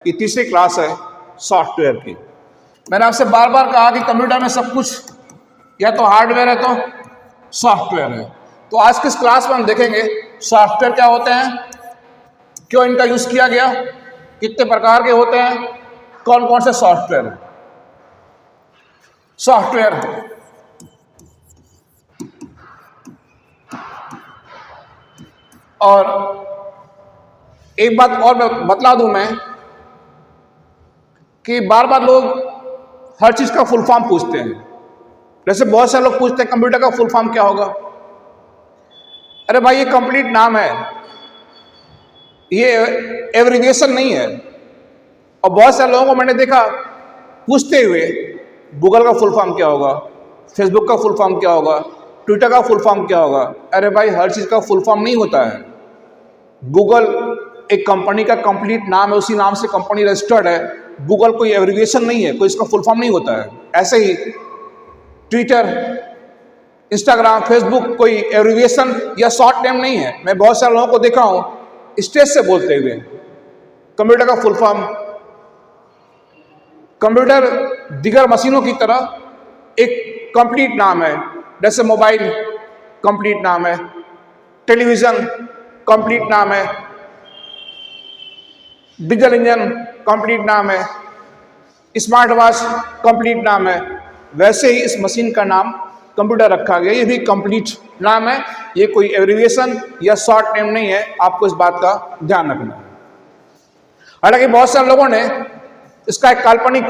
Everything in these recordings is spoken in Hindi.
कि तीसरी क्लास है सॉफ्टवेयर की। मैंने आपसे बार बार कहा कि कंप्यूटर में सब कुछ या तो हार्डवेयर है तो सॉफ्टवेयर है। तो आज की इस क्लास में हम देखेंगे सॉफ्टवेयर क्या होते हैं, क्यों इनका यूज किया गया, कितने प्रकार के होते हैं, कौन कौन से सॉफ्टवेयर है। सॉफ्टवेयर और एक बात और बतला दूं मैं कि बार बार लोग हर चीज का फुल फॉर्म पूछते हैं। जैसे बहुत सारे लोग पूछते हैं कंप्यूटर का फुल फॉर्म क्या होगा। अरे भाई, ये कंप्लीट नाम है, ये एब्रिविएशन नहीं है। और बहुत सारे लोगों को मैंने देखा पूछते हुए गूगल का फुल फॉर्म क्या होगा, फेसबुक का फुल फॉर्म क्या होगा, ट्विटर का फुल फॉर्म क्या होगा। अरे भाई, हर चीज का फुल फॉर्म नहीं होता है। गूगल एक कंपनी का कंप्लीट नाम है, उसी नाम से कंपनी रजिस्टर्ड है। गूगल कोई एब्रिविएशन नहीं है, कोई इसका फुल फॉर्म नहीं होता है। ऐसे ही ट्विटर, इंस्टाग्राम, फेसबुक कोई एब्रिविएशन या शॉर्ट नेम नहीं है। मैं बहुत सारे लोगों को देखा हूं स्टेज से बोलते हुए कंप्यूटर का फुल फॉर्म। कंप्यूटर दिगर मशीनों की तरह एक कंप्लीट नाम है। जैसे मोबाइल कंप्लीट नाम है, टेलीविजन कंप्लीट नाम है, डीजल इंजन कंप्लीट नाम है, स्मार्ट वॉच कंप्लीट नाम है। वैसे ही इस मशीन का नाम कंप्यूटर रखा गया, ये भी कंप्लीट नाम है। ये कोई एब्रिविएशन या शॉर्ट नेम नहीं है। आपको इस बात का ध्यान रखना है। हालांकि बहुत सारे लोगों ने इसका एक काल्पनिक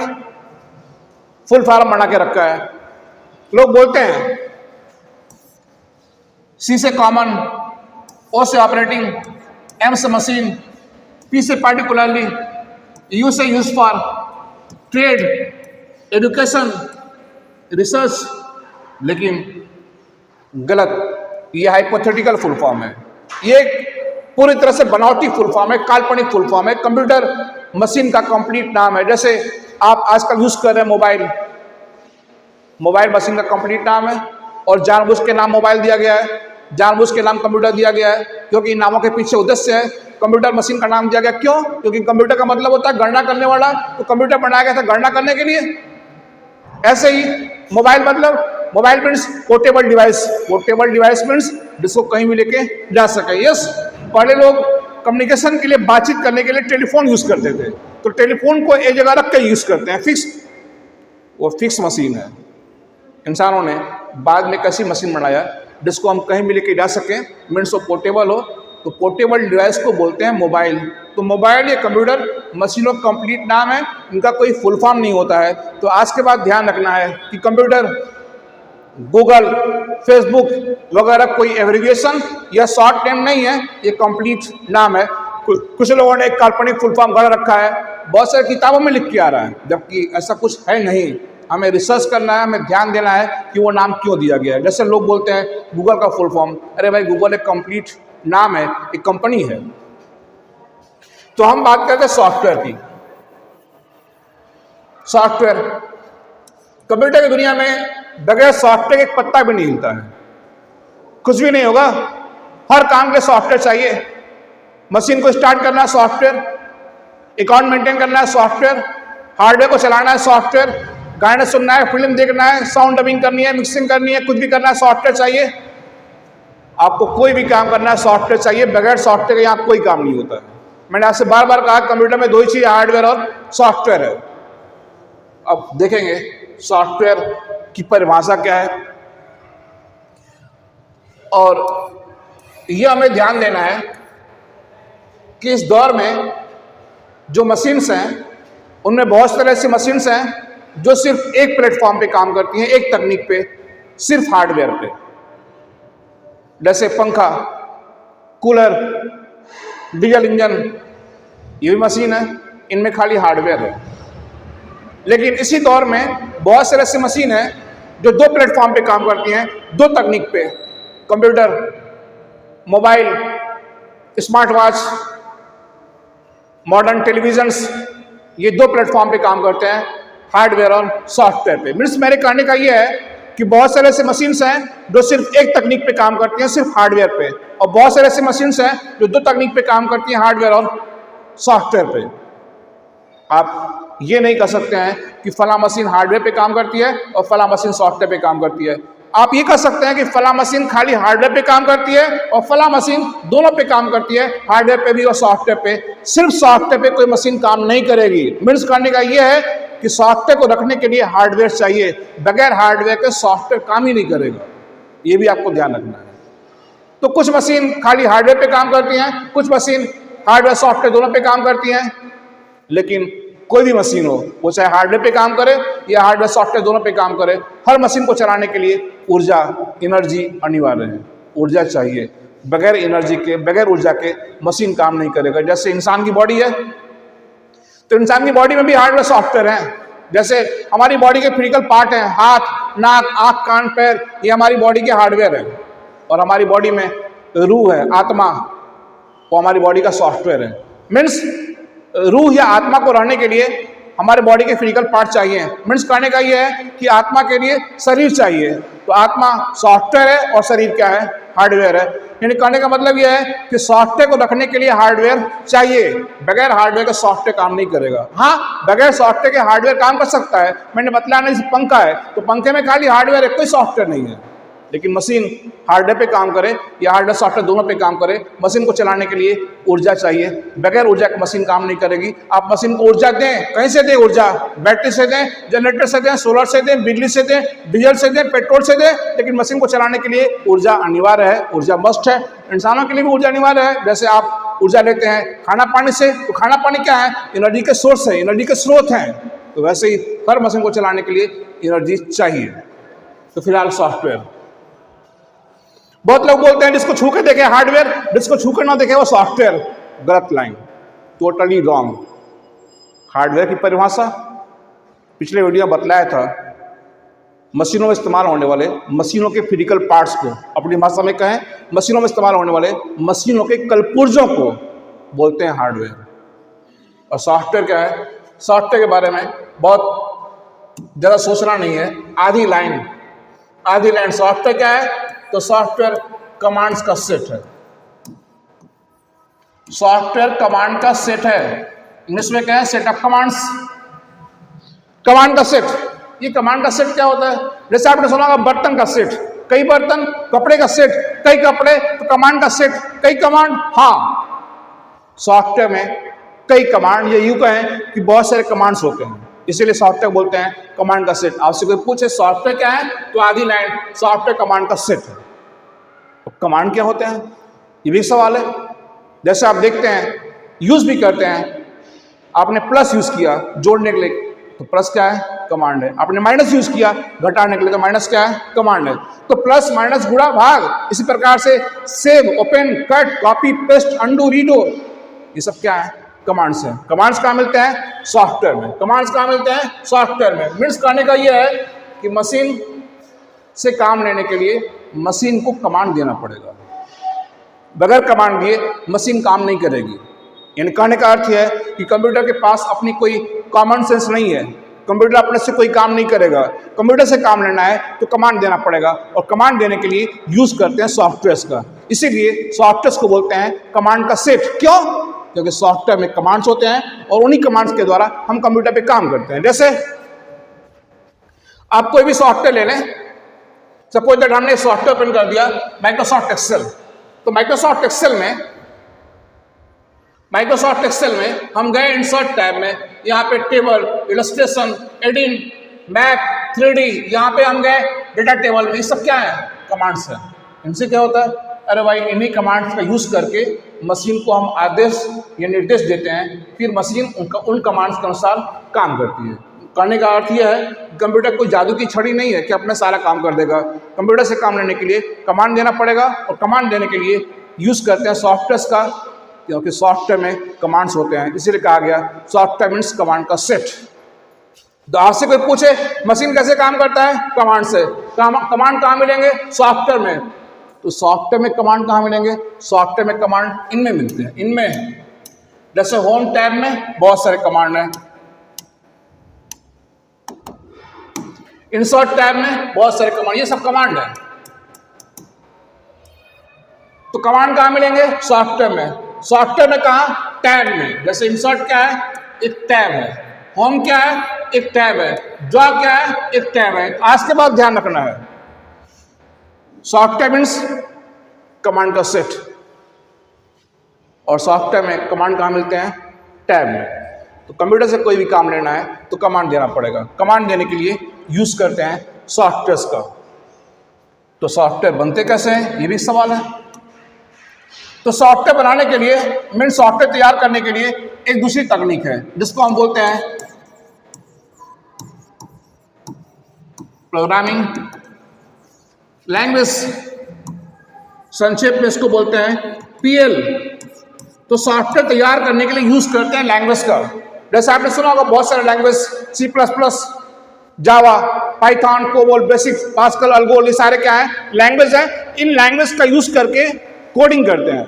फुल फॉर्म बना के रखा है। लोग बोलते हैं सी से कॉमन, ओ से ऑपरेटिंग, एम से मशीन, पी से पार्टिकुलरली, यू से use for, trade, education, research. लेकिन गलत, ये हाइपोथेटिकल फुल फॉर्म है। ये पूरी तरह से बनावटी फुल फॉर्म है, काल्पनिक फुल फॉर्म है। कंप्यूटर मशीन का कंप्लीट नाम है। जैसे आप आजकल यूज कर रहे हैं मोबाइल, मोबाइल मशीन का कंप्लीट नाम है। और जानबूझ के नाम मोबाइल दिया गया है, जानबूझ के नाम कंप्यूटर दिया गया है, क्योंकि इन नामों के पीछे उद्देश्य है। कंप्यूटर मशीन का नाम दिया गया क्यों? क्योंकि कंप्यूटर का मतलब होता है गणना करने वाला, तो कंप्यूटर बनाया गया था गणना करने के लिए। ऐसे ही मोबाइल मतलब mobile means portable device. Portable device means जिसको कहीं भी लेके जा सके। यस, पहले लोग कम्युनिकेशन के लिए, बातचीत करने के लिए टेलीफोन यूज करते थे, तो टेलीफोन को एक जगह रख के यूज करते हैं, फिक्स, वो फिक्स मशीन है। इंसानों ने बाद में कैसी मशीन बनाया जिसको हम कहीं भी लेके जा सकें, मीन्स वो पोर्टेबल हो, तो पोर्टेबल डिवाइस को बोलते हैं मोबाइल। तो मोबाइल या कंप्यूटर मशीनों का कंप्लीट नाम है, इनका कोई फुल फॉर्म नहीं होता है। तो आज के बाद ध्यान रखना है कि कंप्यूटर, गूगल, फेसबुक वगैरह कोई एब्रिविएशन या शॉर्ट नेम नहीं है, ये कंप्लीट नाम है। कुछ लोगों ने एक काल्पनिक फुल फॉर्म गढ़ रखा है, बहुत सारी किताबों में लिख के आ रहा है, जबकि ऐसा कुछ है नहीं। हमें रिसर्च करना है, हमें ध्यान देना है कि वो नाम क्यों दिया गया है। जैसे लोग बोलते हैं गूगल का फुल फॉर्म, अरे भाई, गूगल एक कंप्लीट नाम है, एक कंपनी है। तो हम बात करते हैं सॉफ्टवेयर की। सॉफ्टवेयर, कंप्यूटर की दुनिया में बगैर सॉफ्टवेयर एक पत्ता भी नहीं हिलता है, कुछ भी नहीं होगा। हर काम के लिए सॉफ्टवेयर चाहिए। मशीन को स्टार्ट करना है सॉफ्टवेयर, अकाउंट मेंटेन करना है सॉफ्टवेयर, हार्डवेयर को चलाना है सॉफ्टवेयर, गाने सुनना है, फिल्म देखना है, साउंड डबिंग करनी है, मिक्सिंग करनी है, कुछ भी करना है सॉफ्टवेयर चाहिए। आपको कोई भी काम करना है सॉफ्टवेयर चाहिए, बगैर सॉफ्टवेयर के यहाँ कोई काम नहीं होता है। मैंने आपसे बार बार कहा कंप्यूटर में दो ही चीज, हार्डवेयर और सॉफ्टवेयर है। अब देखेंगे सॉफ्टवेयर की परिभाषा क्या है, और यह हमें ध्यान देना है कि इस दौर में जो मशीन्स हैं उनमें बहुत सारे ऐसी मशीन्स हैं जो सिर्फ एक प्लेटफॉर्म पे काम करती हैं, एक तकनीक पे, सिर्फ हार्डवेयर पे। जैसे पंखा, कूलर, डीजल इंजन, ये भी मशीन है, इनमें खाली हार्डवेयर है। लेकिन इसी दौर में बहुत सारे ऐसी मशीन है जो दो प्लेटफॉर्म पे काम करती हैं, दो तकनीक पे। Computer, mobile, smart watch, modern televisions, ये दो प्लेटफॉर्म पे काम करते हैं, हार्डवेयर और सॉफ्टवेयर पे। मीन्स मेरे कहने का ये है कि बहुत सारे ऐसे मशीन्स हैं जो सिर्फ एक तकनीक पे काम करती हैं, सिर्फ हार्डवेयर पे, और बहुत सारे ऐसे मशीन्स हैं जो दो तकनीक पे काम करती हैं, हार्डवेयर और सॉफ्टवेयर पे। आप ये नहीं कह सकते हैं कि फला मशीन हार्डवेयर पे काम करती है और फला मशीन सॉफ्टवेयर पे काम करती है। आप ये कह सकते हैं कि फला मशीन खाली हार्डवेयर पे काम करती है और फला मशीन दोनों पे काम करती है, हार्डवेयर पे भी और सॉफ्टवेयर पे। सिर्फ सॉफ्टवेयर पे कोई मशीन काम नहीं करेगी। मीन्स करने का ये है कि सॉफ्टवेयर को रखने के लिए हार्डवेयर चाहिए, बगैर हार्डवेयर के सॉफ्टवेयर काम ही नहीं करेगा। ये भी आपको ध्यान रखना है। तो कुछ मशीन खाली हार्डवेयर पे काम करती हैं, कुछ मशीन हार्डवेयर सॉफ्टवेयर दोनों पे काम करती हैं। लेकिन कोई भी मशीन हो, वो चाहे हार्डवेयर पे काम करे या हार्डवेयर सॉफ्टवेयर दोनों पे काम करे, हर मशीन को चलाने के लिए ऊर्जा, एनर्जी अनिवार्य है। ऊर्जा चाहिए, बगैर एनर्जी के, बगैर ऊर्जा के मशीन काम नहीं करेगा। जैसे इंसान की बॉडी है, तो इंसान की बॉडी में भी हार्डवेयर सॉफ्टवेयर है। जैसे हमारी बॉडी के फिजिकल पार्ट हैं, हाथ, नाक, आंख, कान, पैर, ये हमारी बॉडी के हार्डवेयर है। और हमारी बॉडी में रूह है, आत्मा, वो हमारी बॉडी का सॉफ्टवेयर है। मीन्स रूह या आत्मा को रहने के लिए हमारे बॉडी के फिजिकल पार्ट चाहिए। मीन्स कहने का ये है कि आत्मा के लिए शरीर चाहिए। तो आत्मा सॉफ्टवेयर है और शरीर क्या है? हार्डवेयर है। यानी कहने का मतलब यह है कि सॉफ्टवेयर को रखने के लिए हार्डवेयर चाहिए, बगैर हार्डवेयर का सॉफ्टवेयर काम नहीं करेगा। हाँ, बगैर सॉफ्टवेयर के हार्डवेयर काम कर सकता है। मैंने बतलाया नहीं, पंखा है तो पंखे में खाली हार्डवेयर है, कोई सॉफ्टवेयर नहीं है। लेकिन मशीन हार्डवेयर पे काम करे या हार्डवेयर सॉफ्टवेयर दोनों पे काम करे, मशीन को चलाने के लिए ऊर्जा चाहिए। बगैर ऊर्जा की मशीन काम नहीं करेगी। आप मशीन को ऊर्जा दें, कहीं से दें ऊर्जा? बैटरी से दें, जनरेटर से दें, सोलर से दें, बिजली से दें, डीजल से दें, पेट्रोल से दें, लेकिन मशीन को चलाने के लिए ऊर्जा अनिवार्य है, ऊर्जा मस्ट है। इंसानों के लिए भी ऊर्जा अनिवार्य है। जैसे आप ऊर्जा लेते हैं खाना पानी से, तो खाना पानी क्या है? एनर्जी के सोर्स है, एनर्जी के स्रोत हैं। तो वैसे ही हर मशीन को चलाने के लिए एनर्जी चाहिए। तो फिलहाल सॉफ्टवेयर, बहुत लोग बोलते हैं जिसको छू के देखे हार्डवेयर, जिसको छू के ना देखे वो सॉफ्टवेयर। गलत लाइन, टोटली रॉन्ग। हार्डवेयर की परिभाषा पिछले वीडियो में बतलाया था। मशीनों में इस्तेमाल होने वाले मशीनों के फिजिकल पार्ट्स को, अपनी भाषा में कहें मशीनों में इस्तेमाल होने वाले मशीनों के कलपुर्जों को बोलते हैं हार्डवेयर। और सॉफ्टवेयर क्या है? सॉफ्टवेयर के बारे में बहुत ज़्यादा सोचना नहीं है। आधी लाइन सॉफ्टवेयर क्या है? तो सॉफ्टवेयर कमांड्स का सेट है। सॉफ्टवेयर कमांड का सेट है। इंग्लिश में क्या है? Set of commands. कमांड का सेट। ये कमांड का सेट क्या होता है? जैसे आपने सुना होगा बर्तन का सेट, कई बर्तन, कपड़े का सेट, कई कपड़े, तो कमांड का सेट, कई कमांड। हाँ, सॉफ्टवेयर में कई कमांड, ये यूं कहें कि बहुत सारे कमांड्स होते हैं, इसीलिए सॉफ्टवेयर बोलते हैं कमांड का सेट। आपसे कोई पूछे सॉफ्टवेयर क्या है, तो आधी लाइन सॉफ्टवेयर कमांड का सेट है। तो कमांड क्या होते हैं, ये भी सवाल है। जैसे आप देखते हैं, यूज भी करते हैं। आपने प्लस यूज किया जोड़ने के लिए, तो प्लस क्या है? कमांड है। आपने माइनस यूज किया घटाने के लिए, तो माइनस क्या है? कमांड है। तो प्लस माइनस गुणा भाग, इसी प्रकार से save, open, cut, copy, paste, undo, redo, ये सब क्या है? कमांड्स हैं। कमांड्स कहाँ मिलते हैं? सॉफ्टवेयर में। कमांड्स कहाँ मिलते हैं? सॉफ्टवेयर में। मीन्स कहने का यह है कि मशीन से काम लेने के लिए मशीन को कमांड देना पड़ेगा। बगैर कमांड दिए मशीन काम नहीं करेगी। यानी कहने का अर्थ यह है कि कंप्यूटर के पास अपनी कोई कॉमन सेंस नहीं है। कंप्यूटर अपने से कोई काम नहीं करेगा। कंप्यूटर से काम लेना है तो कमांड देना पड़ेगा, और कमांड देने के लिए यूज करते हैं सॉफ्टवेयर्स का। इसीलिए सॉफ्टवेयर्स को बोलते हैं कमांड का सेट। क्यों? क्योंकि सॉफ्टवेयर में कमांड्स होते हैं और उन्हीं कमांड्स के द्वारा हम कंप्यूटर पे काम करते हैं। जैसे आप कोई भी सॉफ्टवेयर ले लें, सपोज दैट हमने सॉफ्टवेयर ओपन कर दिया माइक्रोसॉफ्ट एक्सेल, तो माइक्रोसॉफ्ट एक्सेल में हम गए इंसर्ट टैब में, यहाँ पे table, illustration, adding, map, 3D, यहाँ पे हम गए डेटा टेबल में। ये सब क्या है? कमांड्स है। इनसे क्या होता है? अरे भाई, इन्हीं कमांड्स का यूज करके मशीन को हम आदेश या निर्देश देते हैं, फिर मशीन उन कमांड्स के अनुसार काम करती है। करने का अर्थ यह है कंप्यूटर कोई जादू की छड़ी नहीं है कि अपने सारा काम कर देगा। कंप्यूटर से काम लेने के लिए कमांड देना पड़ेगा, और कमांड देने के लिए यूज करते हैं सॉफ्टवेयर का, क्योंकि सॉफ्टवेयर में कमांड्स होते हैं। इसीलिए कहा गया सॉफ्टवेयर मीन्स कमांड का सेट। तो आपसे कोई पूछे मशीन कैसे काम करता है? कमांड से। कमांड कहाँ मिलेंगे? सॉफ्टवेयर में। तो सॉफ्टवेयर में कमांड कहाँ मिलेंगे? सॉफ्टवेयर में कमांड इनमें मिलते हैं। इनमें जैसे होम टैब में बहुत सारे कमांड हैं, इंसर्ट टैब में बहुत सारे कमांड, ये सब कमांड है। तो कमांड कहाँ मिलेंगे? सॉफ्टवेयर में। सॉफ्टवेयर में कहाँ? टैब में। जैसे इंसर्ट क्या है? एक टैब है, होम क्या है, एक टैब है, ड्रॉ क्या है, एक टैब है। तो आज के बाद ध्यान रखना है, सॉफ्टवेयर मीन्स कमांड का सेट, और सॉफ्टवेयर में कमांड कहाँ मिलते हैं, टैब में। तो कंप्यूटर से कोई भी काम लेना है तो कमांड देना पड़ेगा। कमांड देने के लिए यूज करते हैं सॉफ्टवेयर का। तो सॉफ्टवेयर बनते कैसे हैं, ये भी सवाल है। तो सॉफ्टवेयर बनाने के लिए, मीन सॉफ्टवेयर तैयार करने के लिए एक दूसरी तकनीक है जिसको हम बोलते हैं प्रोग्रामिंग लैंग्वेज, संक्षेप में इसको बोलते हैं पीएल। तो सॉफ्टवेयर तैयार करने के लिए यूज करते हैं लैंग्वेज का। जैसे आपने सुना होगा बहुत सारे language, C++, Java, Python, COBOL, BASIC, Pascal, ALGOL, ये सारे क्या है, लैंग्वेज है। इन लैंग्वेज का यूज करके कोडिंग करते हैं,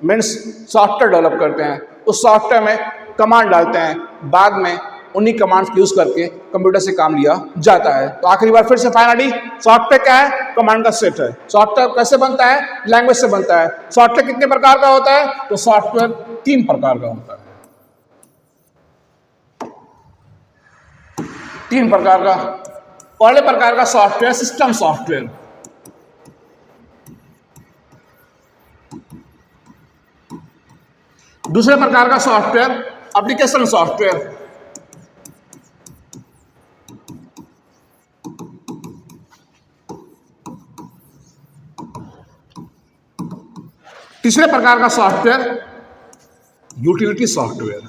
मीन्स सॉफ्टवेयर डेवलप करते हैं। उस सॉफ्टवेयर में कमांड डालते हैं, बाद में उन्हीं कमांड्स का यूज करके कंप्यूटर से काम लिया जाता है। तो आखिरी बार फिर से फाइनली, सॉफ्टवेयर क्या है, कमांड का सेट है। सॉफ्टवेयर कैसे बनता है, लैंग्वेज से बनता है। सॉफ्टवेयर कितने प्रकार का होता है, तो सॉफ्टवेयर 3 प्रकार का होता है। 3 प्रकार का। पहले प्रकार का सॉफ्टवेयर सिस्टम सॉफ्टवेयर, दूसरे प्रकार का सॉफ्टवेयर एप्लीकेशन सॉफ्टवेयर, तीसरे प्रकार का सॉफ्टवेयर यूटिलिटी सॉफ्टवेयर।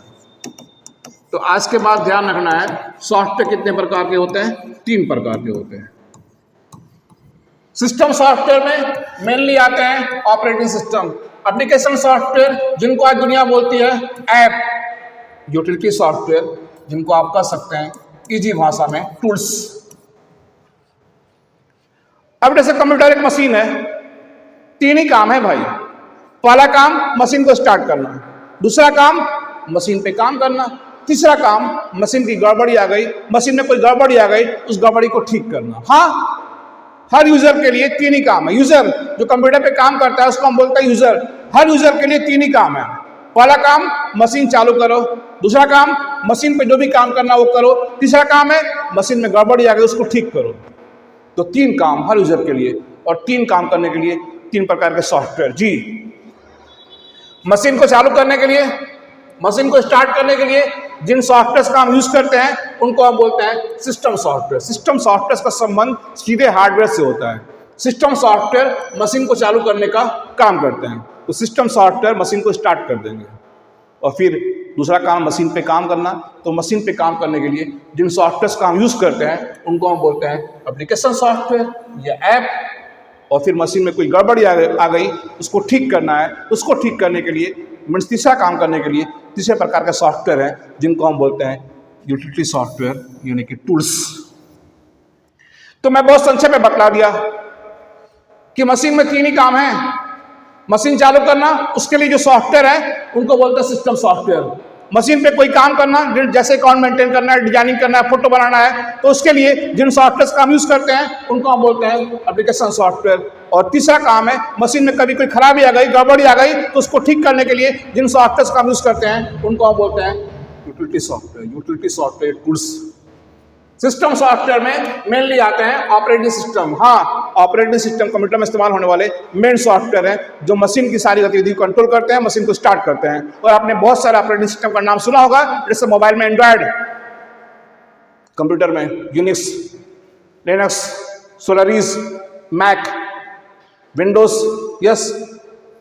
तो आज के बाद ध्यान रखना है, सॉफ्टवेयर कितने प्रकार के होते हैं, 3 प्रकार के होते हैं। सिस्टम सॉफ्टवेयर में मेनली आते हैं ऑपरेटिंग सिस्टम, एप्लीकेशन सॉफ्टवेयर जिनको आज दुनिया बोलती है ऐप, यूटिलिटी सॉफ्टवेयर जिनको आप कह सकते हैं इजी भाषा में टूल्स। अब जैसे कंप्यूटर एक मशीन है, 3 ही काम है भाई। पहला काम मशीन को स्टार्ट करना, दूसरा काम मशीन पे काम करना, तीसरा काम मशीन की गड़बड़ी आ गई, मशीन में कोई गड़बड़ी आ गई, उस गड़बड़ी को ठीक करना। हाँ, हर यूजर के लिए 3 ही काम है। यूजर जो कंप्यूटर पे काम करता है उसको हम बोलते हैं यूजर। हर यूजर के लिए 3 ही काम है। पहला काम मशीन चालू करो, दूसरा काम मशीन पे जो भी काम करना वो करो, तीसरा काम है मशीन में गड़बड़ी आ गई उसको ठीक करो। तो 3 काम हर यूजर के लिए, और 3 काम करने के लिए 3 प्रकार के सॉफ्टवेयर। जी, मशीन को चालू करने के लिए, मशीन को स्टार्ट करने के लिए जिन सॉफ्टवेयर का हम यूज करते हैं उनको हम बोलते हैं सिस्टम सॉफ्टवेयर। सिस्टम सॉफ्टवेयर का संबंध सीधे हार्डवेयर से होता है। सिस्टम सॉफ्टवेयर मशीन को चालू करने का काम करते हैं। तो सिस्टम सॉफ्टवेयर मशीन को स्टार्ट कर देंगे, और फिर दूसरा काम मशीन पे काम करना। तो मशीन पे काम करने के लिए जिन सॉफ्टवेयर का हम यूज करते हैं उनको हम बोलते हैं एप्लीकेशन सॉफ्टवेयर या ऐप। और फिर मशीन में कोई गड़बड़ी आ गई, उसको ठीक करना है, उसको ठीक करने के लिए मीन्स तीसरा काम करने के लिए तीसरे प्रकार के सॉफ्टवेयर हैं जिनको हम बोलते हैं यूटिलिटी सॉफ्टवेयर, यानी कि टूल्स। तो मैं बहुत संक्षेप में बतला दिया कि मशीन में 3 ही काम है। मशीन चालू करना, उसके लिए जो सॉफ्टवेयर है उनको बोलते हैं सिस्टम सॉफ्टवेयर। मशीन पे कोई काम करना, जैसे अकाउंट मेंटेन करना है, डिजाइनिंग करना है, फोटो बनाना है, तो उसके लिए जिन सॉफ्टवेयर का हम यूज करते हैं उनको हम बोलते हैं एप्लीकेशन सॉफ्टवेयर। और तीसरा काम है मशीन में कभी कोई खराबी आ गई, गड़बड़ी आ गई, तो उसको ठीक करने के लिए जिन सॉफ्टवेयर का हम यूज करते हैं उनको हम बोलते हैं utility software, utility software tools. System software में मेनली आते हैं ऑपरेटिंग सिस्टम। हाँ, ऑपरेटिंग सिस्टम कंप्यूटर में इस्तेमाल होने वाले मेन सॉफ्टवेयर हैं जो मशीन की सारी गतिविधि को कंट्रोल करते हैं, मशीन को स्टार्ट करते हैं। और आपने बहुत सारे ऑपरेटिंग सिस्टम का नाम सुना होगा, जैसे मोबाइल में एंड्रॉयड, कंप्यूटर में Unix, Linux, Solaris, Mac, Windows, yes,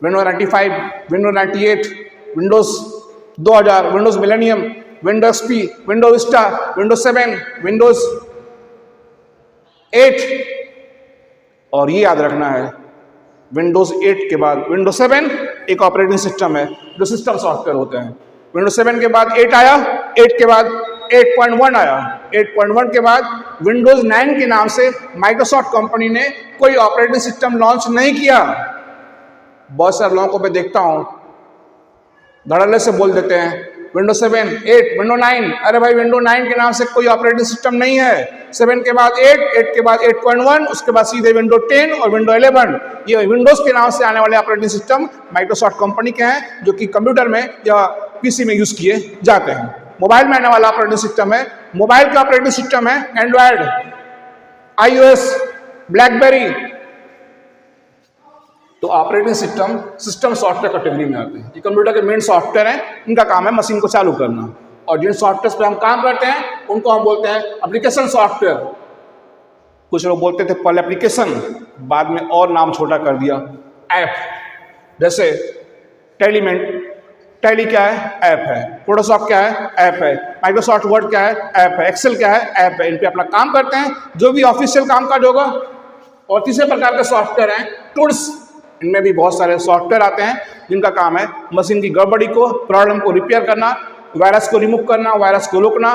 Windows 95, Windows 98, Windows 2000, Windows millennium, Windows XP, Windows Vista, Windows 7, Windows 8। और ये याद रखना है, विंडोज 8 के बाद विंडोज 7 एक ऑपरेटिंग सिस्टम है जो सिस्टम सॉफ्टवेयर होते हैं। विंडोज 7 के बाद 8 आया, 8 के बाद 8.1 आया, 8.1 के बाद विंडोज 9 के नाम से माइक्रोसॉफ्ट कंपनी ने कोई ऑपरेटिंग सिस्टम लॉन्च नहीं किया। बहुत सारे लोगों को मैं देखता हूं धड़ल्ले से बोल देते हैं विंडोज 7, 8, विंडोज 9। अरे भाई, विंडोज 9 के नाम से कोई ऑपरेटिंग सिस्टम नहीं है। 7 के बाद 8, 8 के बाद 8.1, उसके बाद सीधे विंडोज 10 और विंडोज 11। ये विंडोज के नाम से आने वाले ऑपरेटिंग सिस्टम माइक्रोसॉफ्ट कंपनी के हैं जो कि कंप्यूटर में या पीसी में यूज किए जाते हैं। मोबाइल में आने वाला ऑपरेटिंग सिस्टम है। मोबाइल का ऑपरेटिंग सिस्टम है एंड्रॉयड, iOS, ब्लैकबेरी। तो ऑपरेटिंग सिस्टम सॉफ्टवेयर कैटेगरी में आते हैं। ये कंप्यूटर के मेन सॉफ्टवेयर हैं, इनका काम है मशीन को चालू करना। और जिन सॉफ्टवेयर पे हम काम करते हैं उनको हम बोलते हैं एप्लीकेशन सॉफ्टवेयर। कुछ लोग बोलते थे पहले एप्लीकेशन, बाद में और नाम छोटा कर दिया ऐप। जैसे टैली क्या है? ऐप है। फोटोशॉप क्या है? ऐप है। माइक्रोसॉफ्ट वर्ड क्या है? ऐप है। एक्सेल क्या है? ऐप है। इन पे अपना काम करते हैं, जो भी ऑफिशियल कामकाज होगा। और तीसरे प्रकार के सॉफ्टवेयर हैं टूल्स। इनमें भी बहुत सारे सॉफ्टवेयर आते हैं जिनका काम है मशीन की गड़बड़ी को, प्रॉब्लम को रिपेयर करना, वायरस को रिमूव करना, वायरस को रोकना,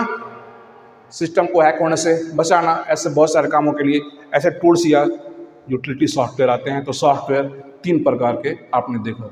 सिस्टम को हैक होने से बचाना। ऐसे बहुत सारे कामों के लिए ऐसे टूल्स या यूटिलिटी सॉफ्टवेयर आते हैं। तो सॉफ्टवेयर 3 प्रकार के आपने देखा।